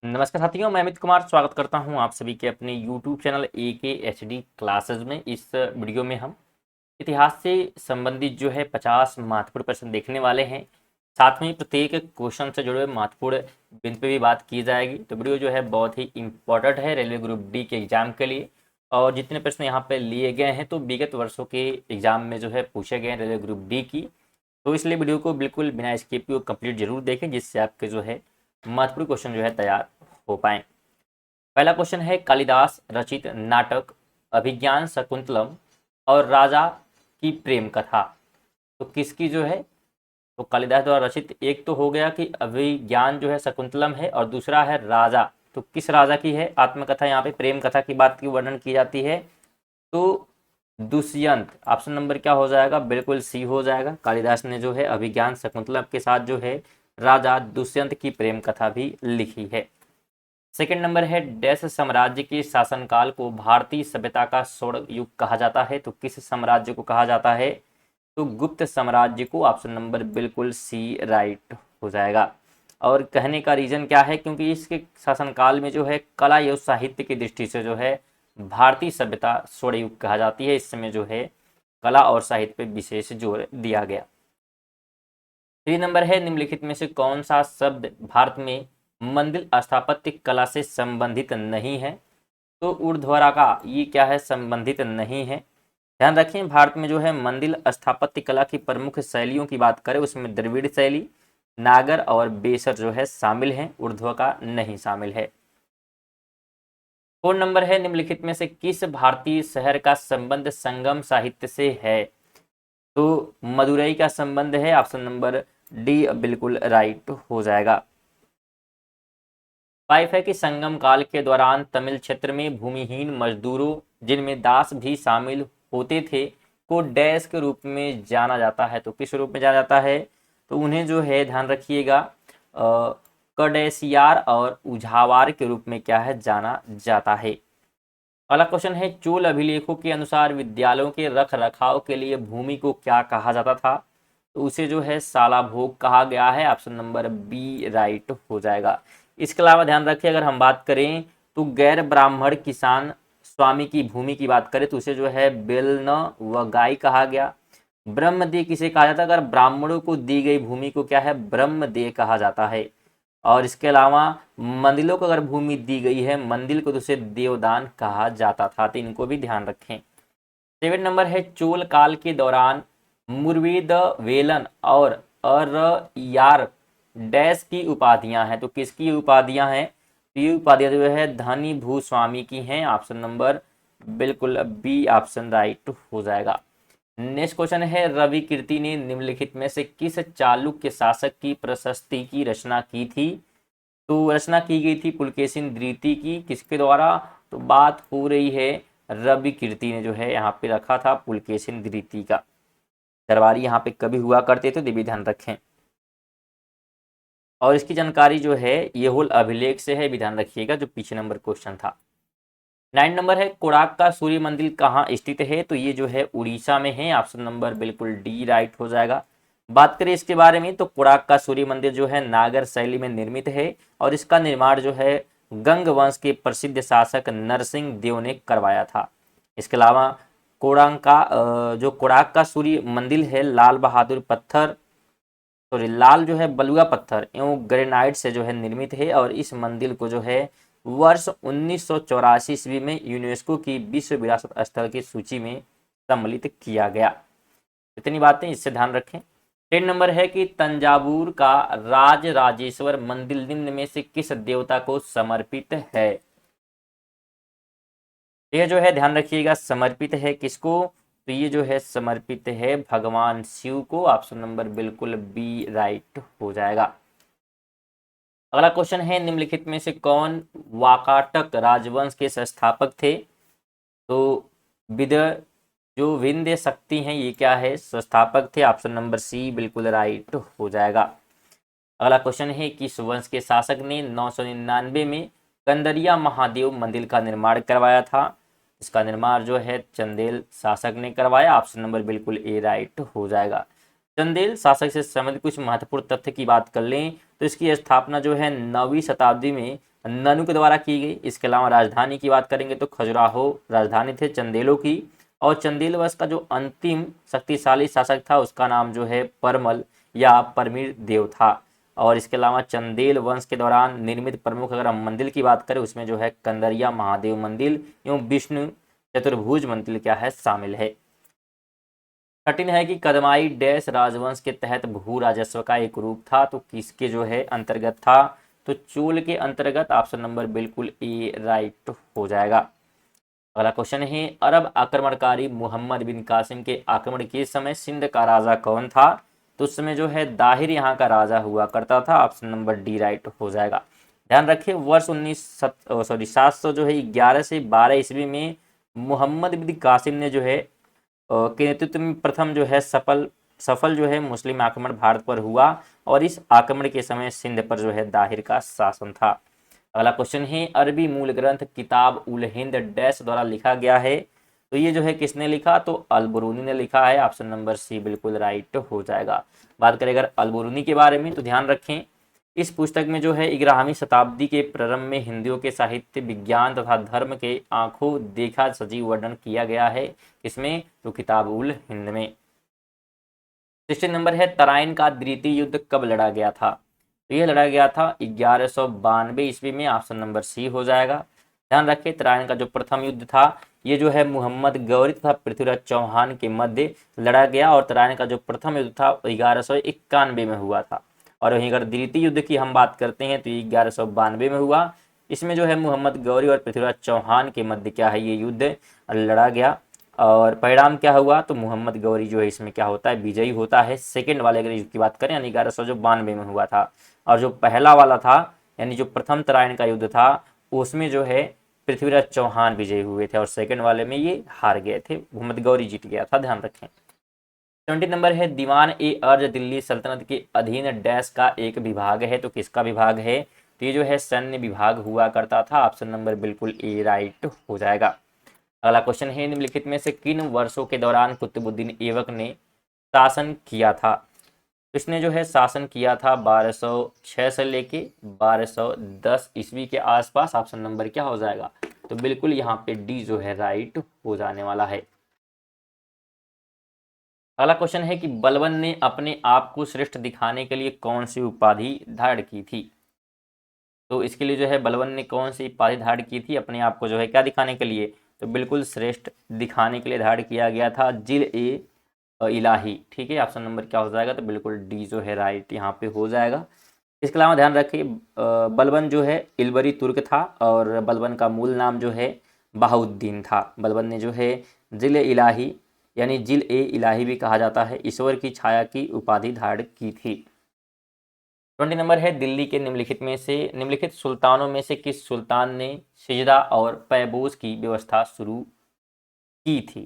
नमस्कार साथियों, मैं अमित कुमार स्वागत करता हूं आप सभी के अपने YouTube चैनल AKHD क्लासेस में। इस वीडियो में हम इतिहास से संबंधित जो है 50 महत्वपूर्ण प्रश्न देखने वाले हैं। साथ में प्रत्येक क्वेश्चन से जुड़े हुए महत्वपूर्ण बिंदु पे भी बात की जाएगी। तो वीडियो जो है बहुत ही इंपॉर्टेंट है रेलवे ग्रुप डी के एग्जाम के लिए। और जितने प्रश्न यहाँ पे लिए गए हैं तो विगत वर्षों के एग्जाम में जो है पूछे गए हैं रेलवे ग्रुप डी की। तो इसलिए वीडियो को बिल्कुल बिना स्किप किए कंप्लीट जरूर देखें, जिससे आपके जो है महत्वपूर्ण क्वेश्चन जो है तैयार हो पाए। पहला क्वेश्चन है, कालिदास रचित नाटक अभिज्ञान शकुंतलम और राजा की प्रेम कथा तो किसकी जो है, तो कालिदास द्वारा रचित एक तो हो गया कि अभिज्ञान जो है शकुंतलम है, और दूसरा है राजा। तो किस राजा की है आत्मकथा, यहाँ पे प्रेम कथा की बात की वर्णन की जाती है। तो दुष्यंत, ऑप्शन नंबर क्या हो जाएगा, बिल्कुल सी हो जाएगा। कालिदास ने जो है अभिज्ञान शकुंतलम के साथ जो है राजा दुष्यंत की प्रेम कथा भी लिखी है। सेकंड नंबर है, डैश साम्राज्य के शासनकाल को भारतीय सभ्यता का स्वर्ण युग कहा जाता है। तो किस साम्राज्य को कहा जाता है, तो गुप्त साम्राज्य को। ऑप्शन नंबर बिल्कुल सी राइट हो जाएगा। और कहने का रीजन क्या है, क्योंकि इसके शासनकाल में जो है कला एवं साहित्य की दृष्टि से जो है भारतीय सभ्यता स्वर्ण युग कहा जाती है। इस समय जो है कला और साहित्य पे विशेष जोर दिया गया। 3 नंबर है, निम्नलिखित में से कौन सा शब्द भारत में मंदिर स्थापत्य कला से संबंधित नहीं है। तो ऊर्ध्वरा का ये क्या है, संबंधित नहीं है। ध्यान रखें, भारत में जो है मंदिर स्थापत्य कला की प्रमुख शैलियों की बात करें उसमें द्रविड़ शैली, नागर और बेसर जो है शामिल हैं, ऊर्ध्व का नहीं शामिल है। 4 नंबर है, निम्नलिखित में से किस भारतीय शहर का संबंध संगम साहित्य से है। तो मदुरई का संबंध है। ऑप्शन नंबर डी बिल्कुल राइट हो जाएगा। 5 है कि संगम काल के दौरान तमिल क्षेत्र में भूमिहीन मजदूरों, जिनमें दास भी शामिल होते थे, को डैश के रूप में जाना जाता है। तो किस रूप में जाना जाता है, तो उन्हें जो है ध्यान रखिएगा कडेसियार और उझावार के रूप में क्या है जाना जाता है। अगला क्वेश्चन है, चोल अभिलेखों के अनुसार विद्यालयों के रख रखाव के लिए भूमि को क्या कहा जाता था। तो उसे जो है साला भोग कहा गया है। ऑप्शन नंबर बी राइट हो जाएगा। इसके अलावा ध्यान रखिए, अगर हम बात करें तो गैर ब्राह्मण किसान स्वामी की भूमि की बात करें तो उसे जो है बेलन व गाय कहा गया। ब्रह्मदेह किसे कहा जाता है, अगर ब्राह्मणों को दी गई भूमि को क्या है ब्रह्मदेह कहा जाता है। और इसके अलावा मंदिरों को अगर भूमि दी गई है मंदिर को तो उसे देवदान कहा जाता था। तो इनको भी ध्यान रखें। 7 नंबर है, चोल काल के दौरान मुरवीद वेलन और अरयार डैश की उपाधियां हैं। तो किसकी उपाधियां हैं, तो ये उपाधियां जो है धनी भूस्वामी की हैं। ऑप्शन नंबर बिल्कुल बी ऑप्शन राइट हो जाएगा। नेक्स्ट क्वेश्चन है, रवि कीर्ति ने निम्नलिखित में से किस चालुक्य शासक की प्रशस्ति की रचना की थी। तो रचना की गई थी पुलकेशिन द्वितीय की, किसके द्वारा, तो बात हो रही है रवि कीर्ति ने जो है यहाँ पे रखा था पुलकेशिन द्वितीय का। दरबारी यहाँ पे कभी हुआ करते थे, तो भी ध्यान रखें। और इसकी जानकारी जो है ये होल अभिलेख से है, भी ध्यान रखिएगा, जो पीछे नंबर क्वेश्चन था। 9 नंबर है, कोणार्क का सूर्य मंदिर कहाँ स्थित है। तो ये जो है उड़ीसा में है। ऑप्शन नंबर बिल्कुल डी राइट हो जाएगा। बात करें इसके बारे में तो कोणार्क का सूर्य मंदिर जो है नागर शैली में निर्मित है, और इसका निर्माण जो है गंग वंश के प्रसिद्ध शासक नरसिंह देव ने करवाया था। इसके अलावा कोणार्क का सूर्य मंदिर है लाल बहादुर पत्थर, सॉरी लाल जो है बलुआ पत्थर एवं ग्रेनाइट से जो है निर्मित है। और इस मंदिर को जो है वर्ष 1984 ईस्वी में यूनेस्को की विश्व विरासत स्थल की सूची में सम्मिलित किया गया। इतनी बातें इससे ध्यान रखें। 10 नंबर है कि तंजावुर का राज राजेश्वर मंदिर निम्न में से किस देवता को समर्पित है। यह जो है ध्यान रखिएगा समर्पित है किसको, तो ये जो है समर्पित है भगवान शिव को। ऑप्शन नंबर बिल्कुल बी राइट हो जाएगा। अगला क्वेश्चन है, निम्नलिखित में से कौन वाकाटक राजवंश के संस्थापक थे। तो विदय जो विंध्य शक्ति हैं ये क्या है, संस्थापक थे। ऑप्शन नंबर सी बिल्कुल राइट हो जाएगा। अगला क्वेश्चन है, किस वंश के शासक ने 999 में कंदरिया महादेव मंदिर का निर्माण करवाया था। इसका निर्माण जो है चंदेल शासक ने करवाया। ऑप्शन नंबर बिल्कुल ए राइट हो जाएगा। चंदेल शासक से संबंधित कुछ महत्वपूर्ण तथ्य की बात कर लें तो इसकी स्थापना जो है 9वीं शताब्दी में ननु के द्वारा की गई। इसके अलावा राजधानी की बात करेंगे तो खजुराहो राजधानी थे चंदेलों की, और चंदेल वंश का जो अंतिम शक्तिशाली शासक था उसका नाम जो है परमल या परमीर देव था। और इसके अलावा चंदेल वंश के दौरान निर्मित प्रमुख अगर हम मंदिर की बात करें उसमें जो है कंदरिया महादेव मंदिर एवं विष्णु चतुर्भुज मंदिर क्या है शामिल है। कठिन है कि कदमाई डैश राजवंश के तहत भू राजस्व का एक रूप था, तो किसके जो है अंतर्गत था, तो चोल के अंतर्गत। ऑप्शन नंबर बिल्कुल ए राइट हो जाएगा। अगला क्वेश्चन है अरब आक्रमणकारी मोहम्मद बिन कासिम के आक्रमण के समय सिंध का राजा कौन था, तो उस समय जो है दाहिर यहाँ का राजा हुआ करता था। ऑप्शन नंबर डी राइट हो जाएगा। ध्यान रखिए वर्ष 700 जो है 11 से 12 ईस्वी में मोहम्मद बिन कासिम ने जो है के नेतृत्व में प्रथम जो है सफल जो है मुस्लिम आक्रमण भारत पर हुआ, और इस आक्रमण के समय सिंध पर जो है दाहिर का शासन था। अगला क्वेश्चन है अरबी मूल ग्रंथ किताब उल हिंद डैश द्वारा लिखा गया है, तो ये जो है किसने लिखा, तो अल-बुरूनी ने लिखा है। ऑप्शन नंबर सी बिल्कुल राइट हो जाएगा। बात करें अगर अल-बुरूनी के बारे में तो ध्यान रखें इस पुस्तक में जो है 11वीं शताब्दी के प्रारंभ में हिंदियों के साहित्य विज्ञान तथा धर्म के आंखों देखा सजीव वर्णन किया गया है। इसमें तो किताब उल हिंद में। क्वेश्चन नंबर है तराइन का द्वितीय युद्ध कब लड़ा गया था, तो यह लड़ा गया था 1192 ईस्वी में। ऑप्शन नंबर सी हो जाएगा। ध्यान रखें तराइन का जो प्रथम युद्ध था ये जो है मोहम्मद गौरी तथा पृथ्वीराज चौहान के मध्य लड़ा गया, और तराइन का जो प्रथम युद्ध था 1191 में हुआ था। और वहीं अगर द्वितीय युद्ध की हम बात करते हैं तो 1192 में हुआ। इसमें जो है मोहम्मद गौरी और पृथ्वीराज चौहान के मध्य क्या है ये युद्ध लड़ा गया, और परिणाम क्या हुआ, तो मोहम्मद गौरी जो है इसमें क्या होता है विजयी होता है। सेकंड वाले अगर युद्ध की बात करें यानी 1192 में हुआ था, और जो पहला वाला था यानी जो प्रथम तराइन का युद्ध था उसमें जो है पृथ्वीराज चौहान विजयी हुए थे, और सेकंड वाले में ये हार गए थे, मोहम्मद गौरी जीत गया था। ध्यान रखें। 20 नंबर है दीवान ए अर्ज दिल्ली सल्तनत के अधीन डैश का एक विभाग है, तो किसका विभाग है, तो ये जो है सैन्य विभाग हुआ करता था। ऑप्शन नंबर बिल्कुल ए राइट हो जाएगा। अगला क्वेश्चन है निम्नलिखित में से किन वर्षों के दौरान कुतुबुद्दीन ऐबक ने शासन किया था, तो इसने जो है शासन किया था 1206 से लेके 1210 ईस्वी के आसपास। ऑप्शन नंबर क्या हो जाएगा, तो बिल्कुल यहाँ पे डी जो है राइट हो जाने वाला है। अगला क्वेश्चन है कि बलबन ने अपने आप को श्रेष्ठ दिखाने के लिए कौन सी उपाधि धारण की थी, तो इसके लिए जो है बलबन ने कौन सी उपाधि धारण की थी अपने आप को जो है क्या दिखाने के लिए, तो बिल्कुल श्रेष्ठ दिखाने के लिए धारण किया गया था जिल ए इलाही। ठीक है ऑप्शन नंबर क्या हो जाएगा, तो बिल्कुल डी जो है राइट यहाँ पे हो जाएगा। इसके अलावा ध्यान रखिए बलबन जो है इलबरी तुर्क था, और बलबन का मूल नाम जो है बहाउद्दीन था। बलबन ने जो है जिल ए इलाही यानी जिल ए इलाही भी कहा जाता है ईश्वर की छाया की उपाधि धारण की थी। 20 नंबर है दिल्ली के निम्नलिखित सुल्तानों में से किस सुल्तान ने सिजदा और पैबोस की व्यवस्था शुरू की थी।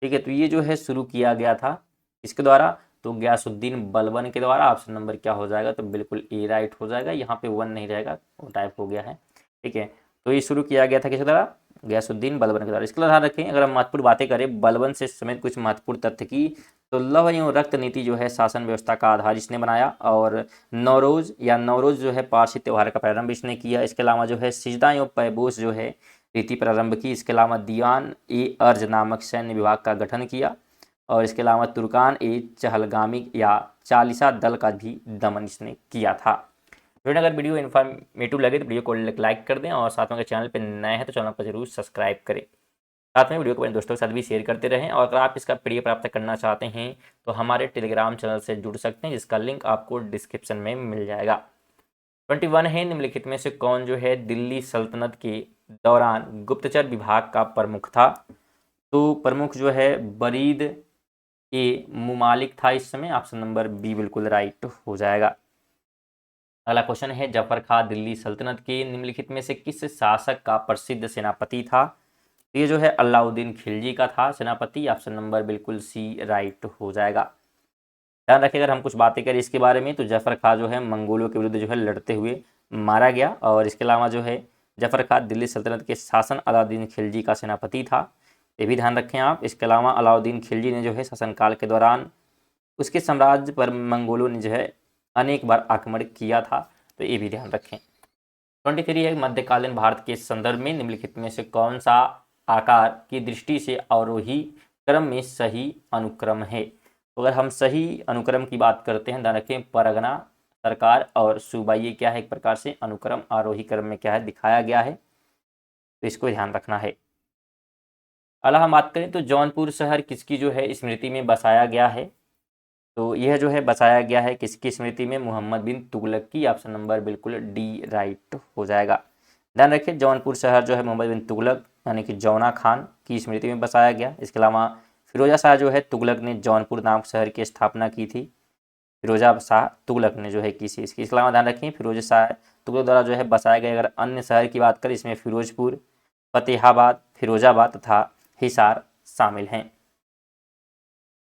ठीक है तो ये जो है शुरू किया गया था इसके द्वारा, तो गयासुद्दीन बलबन के द्वारा। ऑप्शन नंबर क्या हो जाएगा, तो बिल्कुल ए राइट हो जाएगा। यहाँ पे 1 नहीं रहेगा, वो टाइप हो गया है। ठीक है तो ये शुरू किया गया था किसके द्वारा, गयासुद्दीन बलबन के द्वारा। इसके ध्यान रखें अगर हम महत्वपूर्ण बातें करें बलबन से समेत कुछ महत्वपूर्ण तथ्य की, तो लौह एवं रक्त नीति जो है शासन व्यवस्था का आधार इसने बनाया, और नौरोज जो है पारसी त्यौहार का प्रारंभ इसने किया। इसके अलावा जो है सिजदा एवं पैबोस जो है रीति प्रारंभ की। इसके अलावा दीवान ए अर्ज नामक सैन्य विभाग का गठन किया, और इसके अलावा तुर्कान ए चहलगामी या चालीसा दल का भी दमन इसने किया था। फ्रेंड अगर वीडियो इन्फॉर्मेटिव लगे तो वीडियो को लाइक कर दें, और साथ में अगर चैनल पर नए हैं तो चैनल को जरूर सब्सक्राइब करें। साथ में वीडियो को अपने दोस्तों के साथ भी शेयर करते रहें, और अगर आप इसका पीडीएफ प्राप्त करना चाहते हैं तो हमारे टेलीग्राम चैनल से जुड़ सकते हैं जिसका लिंक आपको डिस्क्रिप्शन में मिल जाएगा। 21 है निम्नलिखित में से कौन जो है दिल्ली सल्तनत के दौरान गुप्तचर विभाग का प्रमुख था, तो प्रमुख जो है बरीद ए मुमालिक था इस समय। ऑप्शन नंबर बी बिल्कुल राइट हो जाएगा। अगला क्वेश्चन है जफर खां दिल्ली सल्तनत के निम्नलिखित में से किस शासक का प्रसिद्ध सेनापति था, तो ये जो है अलाउद्दीन खिलजी का था सेनापति। ऑप्शन नंबर बिल्कुल सी राइट हो जाएगा। ध्यान रखिए अगर हम कुछ बातें करें इसके बारे में, तो जफर खां जो है मंगोलों के विरुद्ध जो है लड़ते हुए मारा गया, और इसके अलावा जो है जफर खां दिल्ली सल्तनत के शासन अलाउद्दीन खिलजी का सेनापति था, ये भी ध्यान रखें आप। इसके अलावा अलाउद्दीन खिलजी ने जो है शासनकाल के दौरान उसके साम्राज्य पर मंगोलों ने जो है अनेक बार आक्रमण किया था, तो ये भी ध्यान रखें। 23 है मध्यकालीन भारत के संदर्भ में निम्नलिखित में से कौन सा आकार की दृष्टि से अवरोही क्रम में सही अनुक्रम है। तो अगर हम सही अनुक्रम की बात करते हैं, ध्यान रखें परगना, सरकार और सूबा, ये क्या है एक प्रकार से अनुक्रम आरोही क्रम में क्या है दिखाया गया है, तो इसको ध्यान रखना है। अगला हम बात करें तो जौनपुर शहर किसकी जो है स्मृति में बसाया गया है, तो यह जो है बसाया गया है किसकी स्मृति में, मोहम्मद बिन तुगलक की। ऑप्शन नंबर बिल्कुल डी राइट हो जाएगा। ध्यान रखिए जौनपुर शहर जो है मोहम्मद बिन तुगलक यानी कि जौना खान की स्मृति में बसाया गया। इसके अलावा फिरोजा शाह जो है तुगलक ने जौनपुर नामक शहर की स्थापना की थी, फिरोजा शाह तुगलक ने जो है किसी इसके अलावा ध्यान रखें फिरोज शाह तुगलक द्वारा जो है बसाए गए अगर अन्य शहर की बात करें इसमें फिरोजपुर, फतेहाबाद, फिरोजाबाद तथा हिसार शामिल हैं।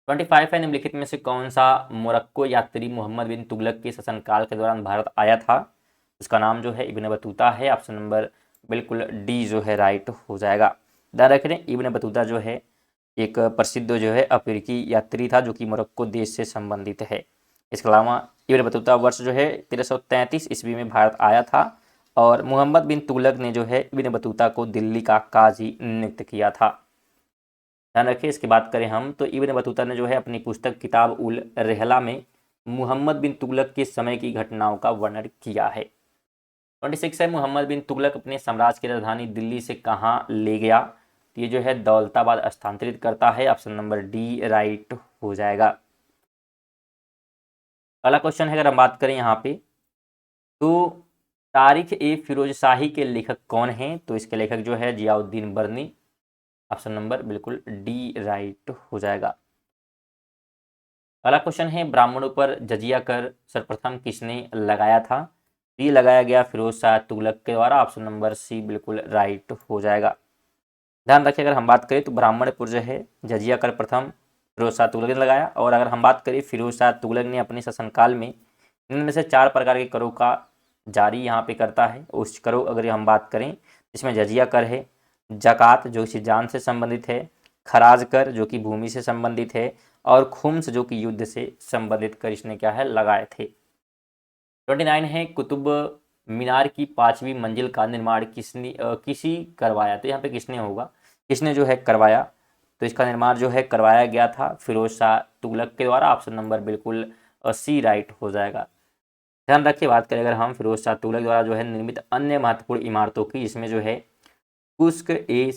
25 है निम्नलिखित में से कौन सा मोरक्को यात्री मोहम्मद बिन तुगलक के शासनकाल के दौरान भारत आया था, उसका नाम जो है इब्न बतूता है। ऑप्शन नंबर बिल्कुल डी जो है राइट हो जाएगा। ध्यान रखें इब्न बतूता जो है एक प्रसिद्ध जो है अफ्रीकी यात्री था जो कि मोरक्को देश से संबंधित है। इसके अलावा इब्न बतूता वर्ष जो है 1333 ईस्वी में भारत आया था और मोहम्मद बिन तुगलक ने जो है इब्न बतूता को दिल्ली का काजी नियुक्त किया था। ध्यान रखिए इसकी बात करें हम तो इब्न बतूता ने जो है अपनी पुस्तक किताब उल रहला में मोहम्मद बिन तुगलक के समय की घटनाओं का वर्णन किया है। 26 है मोहम्मद बिन तुगलक अपने साम्राज्य की राजधानी दिल्ली से कहाँ ले गया, तो ये जो है दौलताबाद स्थानांतरित करता है। ऑप्शन नंबर डी राइट हो जाएगा। अगला क्वेश्चन है अगर हम बात करें यहाँ पे तो तारीख ए फिरोज शाही के लेखक कौन हैं, तो इसके लेखक जो है जियाउद्दीन बर्नी। ऑप्शन नंबर बिल्कुल डी राइट हो जाएगा। अगला क्वेश्चन है ब्राह्मणों पर जजिया कर सर्वप्रथम किसने लगाया था, ये लगाया गया फिरोज शाह तुगलक के द्वारा। ऑप्शन नंबर सी बिल्कुल राइट हो जाएगा। ध्यान रखिए अगर हम बात करें तो ब्राह्मण पर जो है जजिया कर प्रथम फिरोज शाह तुगलक ने लगाया और अगर हम बात करें फिरोज शाह तुगलक ने अपने शासनकाल में इनमें से 4 प्रकार के करों का जारी यहाँ पे करता है। उस करों अगर हम बात करें इसमें जजिया कर है, जकात जो कि जान से संबंधित है, खराज कर जो कि भूमि से संबंधित है और खुम्स जो कि युद्ध से संबंधित कर इसने क्या है लगाए थे। 29 है कुतुब मीनार की 5वीं मंजिल का निर्माण किसी करवाया, तो यहाँ पे किसने होगा, किसने जो है करवाया, तो इसका निर्माण जो है करवाया गया था फिरोज शाह तुगलक के द्वारा। ऑप्शन नंबर बिल्कुल सी राइट हो जाएगा। ध्यान रखिए बात करें अगर हम फिरोज शाह तुगलक द्वारा जो है निर्मित अन्य महत्वपूर्ण इमारतों की, इसमें जो है कुस्क ए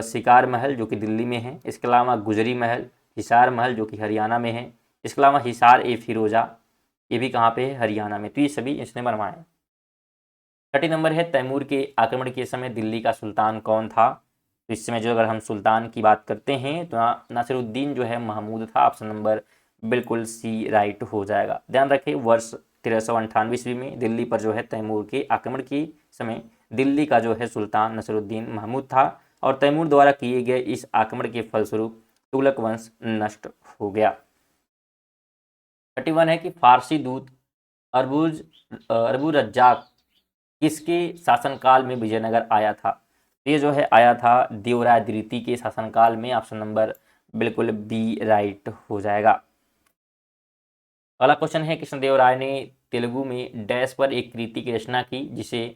शिकार महल जो कि दिल्ली में है, इसके अलावा गुजरी महल, हिसार महल जो कि हरियाणा में है, इसके अलावा हिसार ए फिरोजा ये भी कहाँ पे है, हरियाणा में, तो ये सभी इसने बनवाए। 30 नंबर है तैमूर के आक्रमण के समय दिल्ली का सुल्तान कौन था, तो इस समय जो अगर हम सुल्तान की बात करते हैं तो नासिरुद्दीन जो है महमूद था। ऑप्शन नंबर बिल्कुल सी राइट हो जाएगा। ध्यान रखें वर्ष 1398 ईस्वी में दिल्ली पर जो है तैमूर के आक्रमण के समय दिल्ली का जो है सुल्तान नसीरुद्दीन महमूद था और तैमूर द्वारा किए गए इस आक्रमण के फलस्वरूप तुगलक वंश नष्ट हो गया। 31 है कि फारसी दूत अरबुल रज्जाक किसके शासनकाल में विजयनगर आया था, ये जो है आया था देवराय द्वितीय के शासनकाल में। ऑप्शन नंबर बिल्कुल बी राइट हो जाएगा। अगला क्वेश्चन है कृष्णदेव राय ने तेलुगु में डैश पर एक कृति की रचना की जिसे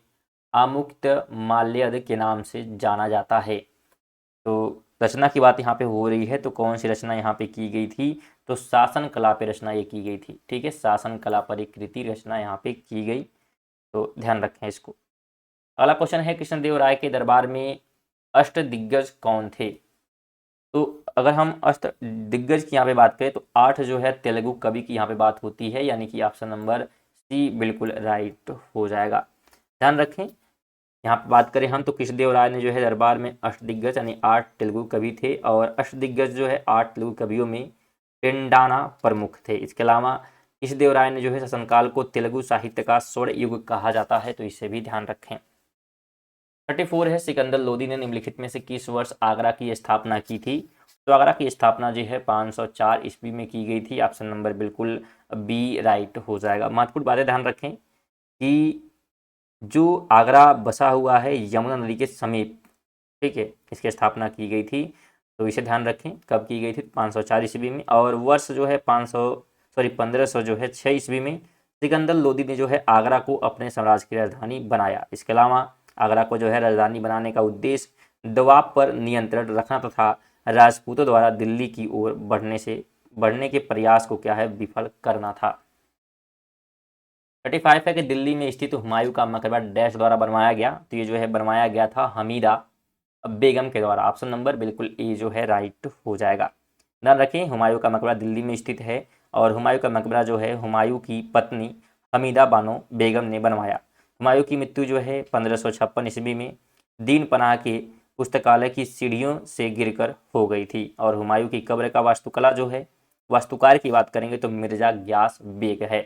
आमुक्त माल्यद के नाम से जाना जाता है, तो रचना की बात यहाँ पे हो रही है तो कौन सी रचना यहाँ पे की गई थी, तो शासन कला पे रचना ये की गई थी। ठीक है शासन कला पर एक कृति रचना यहाँ पे की गई, तो ध्यान रखें इसको। अगला क्वेश्चन है कृष्णदेव राय के दरबार में अष्ट दिग्गज कौन थे, तो अगर हम अष्ट दिग्गज की यहाँ पे बात करें तो 8 जो है तेलुगु कवि की यहाँ पे बात होती है, यानी कि ऑप्शन नंबर सी बिल्कुल राइट हो जाएगा। ध्यान रखें यहाँ पे बात करें हम तो कृष्णदेव राय ने जो है दरबार में अष्ट दिग्गज यानी 8 तेलुगु कवि थे और अष्ट दिग्गज जो है 8 तेलुगु कवियों में पेंडाना प्रमुख थे। इसके अलावा कृष्णदेव राय ने जो है शासनकाल को तेलुगु साहित्य का स्वर्ण युग कहा जाता है, तो इसे भी ध्यान रखें। 34 है सिकंदर लोदी ने निम्नलिखित में से किस वर्ष आगरा की स्थापना की थी, तो आगरा की स्थापना जो है 504 ईस्वी में की गई थी। ऑप्शन नंबर बिल्कुल बी राइट हो जाएगा। महत्वपूर्ण बातें ध्यान रखें कि जो आगरा बसा हुआ है यमुना नदी के समीप, ठीक है इसकी स्थापना की गई थी, तो इसे ध्यान रखें कब की गई थी 504 ईस्वी में और वर्ष जो है 1500 जो है 6 ईस्वी में सिकंदर लोदी ने जो है आगरा को अपने साम्राज्य की राजधानी बनाया। इसके अलावा आगरा को जो है राजधानी बनाने का उद्देश्य दबाव पर नियंत्रण रखना तथा राजपूतों द्वारा दिल्ली की ओर बढ़ने के प्रयास को क्या है विफल करना था। 35 है कि दिल्ली में स्थित हुमायूं का मकबरा डैश द्वारा बनवाया गया, तो ये जो है बनवाया गया था हमीदा बेगम के द्वारा। ऑप्शन नंबर बिल्कुल ए जो है राइट हो जाएगा। ध्यान रखें हुमायूं का मकबरा दिल्ली में स्थित है और हुमायूं का मकबरा जो है हुमायूं की पत्नी हमीदा बानो बेगम ने बनवाया। हुमायूं की मृत्यु जो है 1556 ईस्वी में दीन पनाह के पुस्तकालय की सीढ़ियों से गिरकर हो गई थी। और हुमायूं की कब्र का वास्तुकला जो है वास्तुकार की बात करेंगे तो मिर्जा ग्यास बेग है।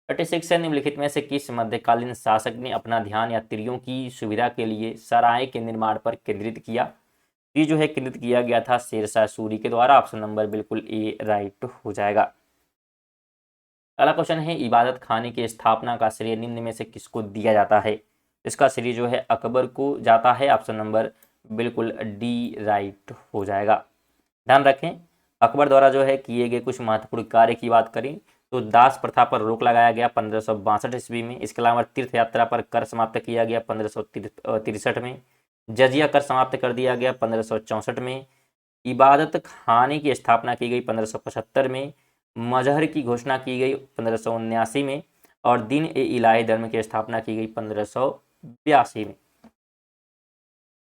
36 है निम्नलिखित में से किस मध्यकालीन शासक ने अपना ध्यान यात्रियों की सुविधा के लिए सराय के निर्माण पर केंद्रित किया। ये जो है केंद्रित किया गया था शेरशाह सूरी के द्वारा। ऑप्शन नंबर बिल्कुल ए राइट हो जाएगा। अगला क्वेश्चन है इबादत खाने की स्थापना का श्रेय निम्न में से किसको दिया जाता है। इसका श्रेय जो है अकबर को जाता है। ऑप्शन नंबर बिल्कुल डी राइट हो जाएगा। ध्यान रखें अकबर द्वारा जो है किए गए कुछ महत्वपूर्ण कार्य की बात करें तो दास प्रथा पर रोक लगाया गया 1562 ईस्वी में। इसके अलावा तीर्थ यात्रा पर कर समाप्त किया गया 1563 में। जजिया कर समाप्त कर दिया गया 1564 में। इबादत खाने की स्थापना की गई 1575 में। मजहर की घोषणा की गई 1579 में और दिन ए इलाही धर्म की स्थापना की गई 1582 में।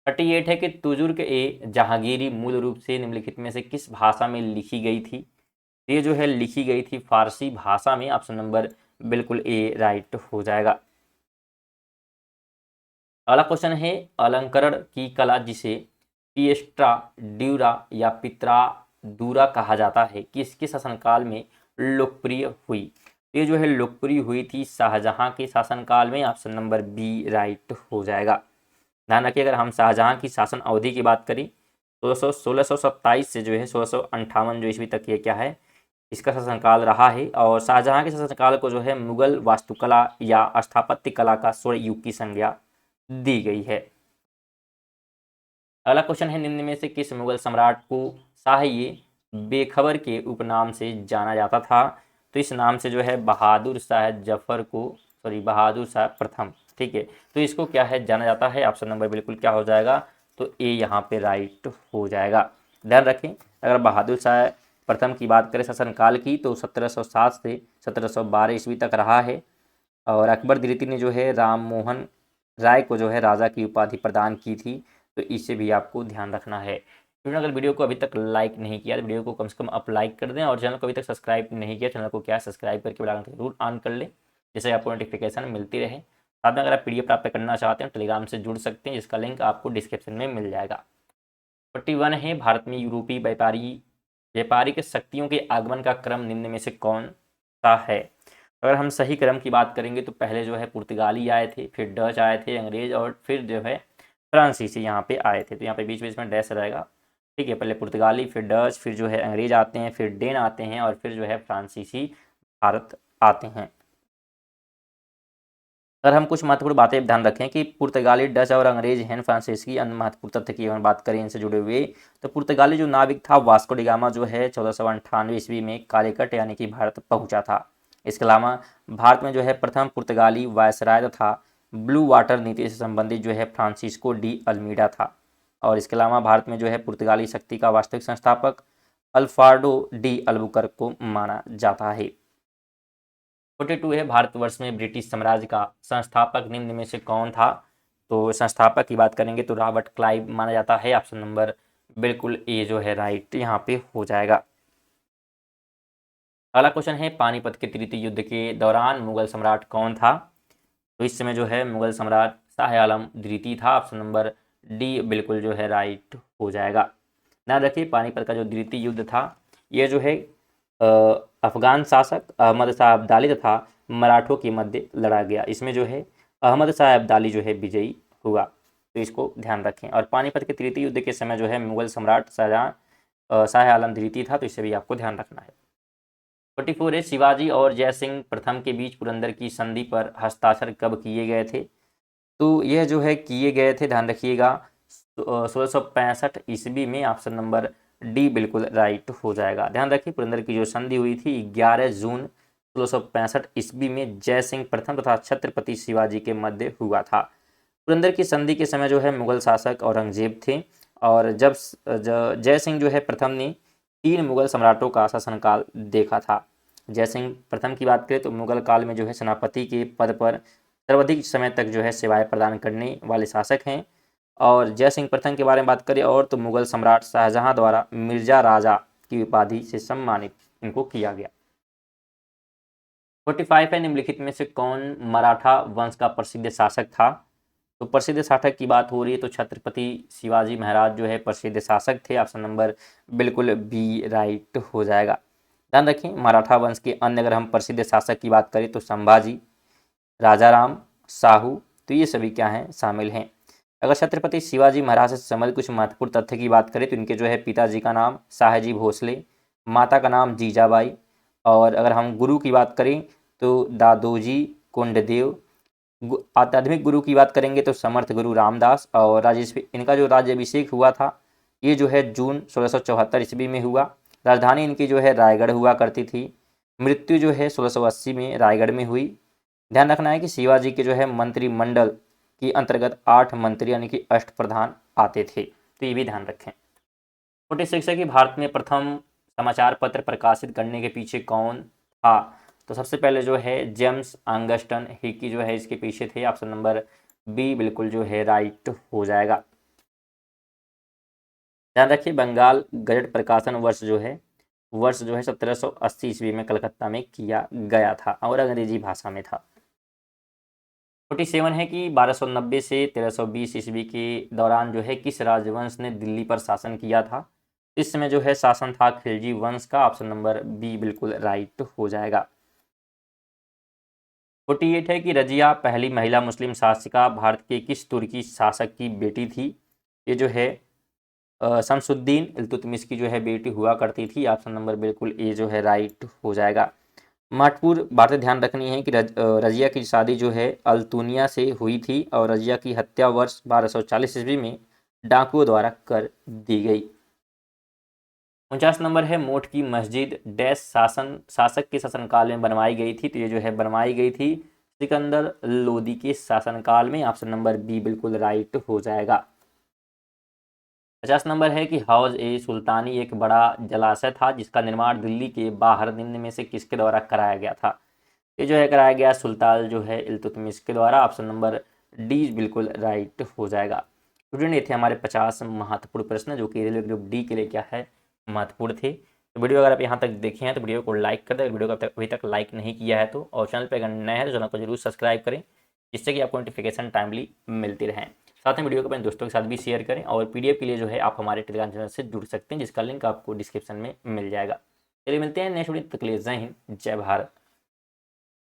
38 है कि तुजुर्क ए जहांगीरी मूल रूप से निम्नलिखित में से किस भाषा में लिखी गई थी। ये जो है लिखी गई थी फारसी भाषा में। ऑप्शन नंबर बिल्कुल ए राइट हो जाएगा। अगला क्वेश्चन है अलंकरण की कला जिसे पिएस्ट्रा ड्यूरा या पित्रादूरा कहा जाता है किसके शासनकाल में लोकप्रिय हुई। ये जो है लोकप्रिय हुई थी शाहजहां के शासनकाल में। ऑप्शन नंबर बी राइट हो जाएगा। ध्यान रखिए अगर हम शाहजहां की शासन अवधि की बात करें 1627 से जो है 1658 जो ईस्वी तक ये क्या है इसका शासनकाल रहा है। और शाहजहां के शासनकाल को जो है मुगल वास्तुकला या स्थापत्य कला का स्वर्ण युग की संज्ञा दी गई है। अगला क्वेश्चन है निम्न में से किस मुगल सम्राट को शाही बेखबर के उपनाम से जाना जाता था। तो इस नाम से जो है बहादुर शाह जफर को बहादुर शाह प्रथम, ठीक है, तो इसको क्या है जाना जाता है। ऑप्शन नंबर बिल्कुल क्या हो जाएगा तो ए यहाँ पे राइट हो जाएगा। ध्यान रखें अगर बहादुर शाह प्रथम की बात करें शासनकाल की तो 1707 से 1712 ईस्वी तक रहा है। और अकबर द्वितीय ने जो है राम मोहन राय को जो है राजा की उपाधि प्रदान की थी, तो इससे भी आपको ध्यान रखना है। क्योंकि अगर वीडियो को अभी तक लाइक नहीं किया तो वीडियो को कम से कम आप लाइक कर दें और चैनल को अभी तक सब्सक्राइब नहीं किया चैनल को क्या सब्सक्राइब करके बेल आइकन जरूर ऑन कर लें जिससे आपको नोटिफिकेशन मिलती रहे। साथ में अगर आप PDF प्राप्त करना चाहते हैं टेलीग्राम से जुड़ सकते हैं जिसका लिंक आपको डिस्क्रिप्शन में मिल जाएगा। 41 है भारत में यूरोपीय व्यापारिक शक्तियों के आगमन का क्रम निम्न में से कौन सा है। अगर हम सही क्रम की बात करेंगे तो पहले जो है पुर्तगाली आए थे, फिर डच आए थे, अंग्रेज और फिर जो है फ्रांसीसी यहाँ पे आए थे। तो यहाँ पे बीच बीच में डैश रहेगा, ठीक है। पहले पुर्तगाली, फिर डच, फिर जो है अंग्रेज आते हैं, फिर डेन आते हैं और फिर जो है फ्रांसीसी भारत आते हैं। अगर हम कुछ महत्वपूर्ण बातें ध्यान रखें कि पुर्तगाली, डच और अंग्रेज हैं फ्रांसीसी अन्य महत्वपूर्ण तथ्य की हम बात करें इनसे जुड़े हुए तो पुर्तगाली जो नाविक था वास्को डी गामा जो है 1498 ईस्वी में कालीकट यानी कि भारत पहुंचा था। इसके अलावा भारत में जो है प्रथम पुर्तगाली वायसराय तथा ब्लू वाटर नीति से संबंधित जो है फ्रांसिस्को डी अल्मीडा था। और इसके अलावा भारत में जो है पुर्तगाली शक्ति का वास्तविक संस्थापक अल्फार्डो डी अल्बुकर्क को माना जाता है। 42 है भारतवर्ष में ब्रिटिश साम्राज्य का संस्थापक निम्न में से कौन था। तो संस्थापक की बात करेंगे तो रॉबर्ट क्लाइव माना जाता है। ऑप्शन नंबर बिल्कुल ए जो है राइट यहाँ पे हो जाएगा। अगला क्वेश्चन है पानीपत के तृतीय युद्ध के दौरान मुगल सम्राट कौन था। तो इस समय जो है मुगल सम्राट शाह आलम द्वितीय था। ऑप्शन नंबर डी बिल्कुल जो है राइट हो जाएगा। ध्यान रखिए पानीपत का जो द्वितीय युद्ध था ये जो है अफगान शासक अहमद शाह अब्दाली तथा मराठों के मध्य लड़ा गया। इसमें जो है अहमद शाह अब्दाली जो है विजयी हुआ, तो इसको ध्यान रखें। और पानीपत के तृतीय युद्ध के समय जो है मुगल सम्राट शाह आलम द्वितीय था, तो इसे भी आपको ध्यान रखना है। 44 है शिवाजी और जयसिंह प्रथम के बीच पुरंदर की संधि पर हस्ताक्षर कब किए गए थे। तो यह जो है किए गए थे ध्यान रखिएगा 1665 ईस्वी में। ऑप्शन नंबर डी बिल्कुल राइट हो जाएगा। ध्यान रखिए पुरंदर की जो संधि हुई थी 11 जून 1665 ईस्वी में जय सिंह प्रथम तथा छत्रपति शिवाजी के मध्य हुआ था। पुरंदर की संधि के समय जो है मुगल शासक औरंगजेब थे, और जब जय सिंह जो है प्रथम ने 3 मुगल सम्राटों का शासनकाल देखा था। जय सिंह प्रथम की बात करें तो मुगल काल में जो है सेनापति के पद पर सर्वाधिक समय तक जो है सेवाएं प्रदान करने वाले शासक हैं। और जय सिंह प्रथम के बारे में बात करें और तो मुगल सम्राट शाहजहां द्वारा मिर्जा राजा की उपाधि से सम्मानित इनको किया गया। 45 है, निम्नलिखित में से कौन मराठा वंश का प्रसिद्ध शासक था? तो प्रसिद्ध शासक की बात हो रही है तो छत्रपति शिवाजी महाराज जो है प्रसिद्ध शासक थे। ऑप्शन नंबर बिल्कुल बी राइट हो जाएगा। ध्यान रखें, मराठा वंश के अन्य अगर हम प्रसिद्ध शासक की बात करें तो संभाजी, राजाराम, साहू, तो ये सभी क्या हैं, शामिल हैं। अगर छत्रपति शिवाजी महाराज से संबंधित कुछ महत्वपूर्ण तथ्य की बात करें तो इनके जो है पिताजी का नाम शाहजी भोसले, माता का नाम जीजाबाई, और अगर हम गुरु की बात करें तो दादोजी कोंडदेव, आध्यात्मिक गुरु की बात करेंगे तो समर्थ गुरु रामदास, और इनका जो राज्याभिषेक हुआ था ये जो है जून 1674 ईस्वी में हुआ। राजधानी इनकी जो है रायगढ़ हुआ करती थी। मृत्यु जो है 1680 में रायगढ़ में हुई। ध्यान रखना है कि शिवाजी के जो है मंत्रिमंडल के अंतर्गत 8 मंत्री यानी कि अष्टप्रधान आते थे, तो ये भी ध्यान रखें। 46 है कि भारत में प्रथम समाचार पत्र प्रकाशित करने के पीछे कौन था? तो सबसे पहले जो है जेम्स ऑगस्टन हिकी जो है इसके पीछे थे। ऑप्शन नंबर बी बिल्कुल जो है राइट हो जाएगा। ध्यान रखिए, बंगाल गजट प्रकाशन वर्ष जो है 1780 ईस्वी में कलकत्ता में किया गया था और अंग्रेजी भाषा में था। 47 है कि 1290 से 1320 ईस्वी के दौरान जो है किस राजवंश ने दिल्ली पर शासन किया था? इस समय जो है शासन था खिलजी वंश का। ऑप्शन नंबर बी बिल्कुल राइट हो जाएगा। 48 है कि रजिया पहली महिला मुस्लिम शासिका भारत के किस तुर्की शासक की बेटी थी? ये जो है शमसुद्दीन इल्तुतमिश की जो है बेटी हुआ करती थी। ऑप्शन नंबर बिल्कुल ए जो है राइट हो जाएगा। महत्वपूर्ण बातें ध्यान रखनी है कि रजिया की शादी जो है अल्तुनिया से हुई थी और रजिया की हत्या वर्ष 1240 ईस्वी में डाकुओं द्वारा कर दी गई। 49 नंबर है, मोठ की मस्जिद डैश शासक के शासनकाल में बनवाई गई थी? तो ये जो है बनवाई गई थी सिकंदर लोदी के शासनकाल में। ऑप्शन नंबर बी बिल्कुल राइट हो जाएगा। 50 नंबर है कि हौज ए सुल्तानी एक बड़ा जलाशय था जिसका निर्माण दिल्ली के बाहर निम्न में से किसके द्वारा कराया गया था? ये जो है कराया गया सुल्तान जो है इल्तुतमिश के द्वारा। ऑप्शन नंबर डी बिल्कुल राइट हो जाएगा। स्टूडेंट, ये थे हमारे 50 महत्वपूर्ण प्रश्न जो कि रेलवे ग्रुप डी के लिए क्या है, महत्वपूर्ण थे। तो वीडियो अगर आप यहाँ तक देखे हैं तो वीडियो को लाइक कर दें। वीडियो को अभी तक लाइक नहीं किया है तो, और चैनल पर अगर नए हैं तो चैनल को जरूर सब्सक्राइब करें जिससे कि आपको नोटिफिकेशन टाइमली मिलती रहे। साथ में वीडियो को अपने दोस्तों के साथ भी शेयर करें, और पीडीएफ के लिए जो है आप हमारे टेलीग्राम चैनल से जुड़ सकते हैं जिसका लिंक आपको डिस्क्रिप्शन में मिल जाएगा। चलिए मिलते हैं नेक्स्ट वीडियो, तक के लिए जय हिंद, जय भारत।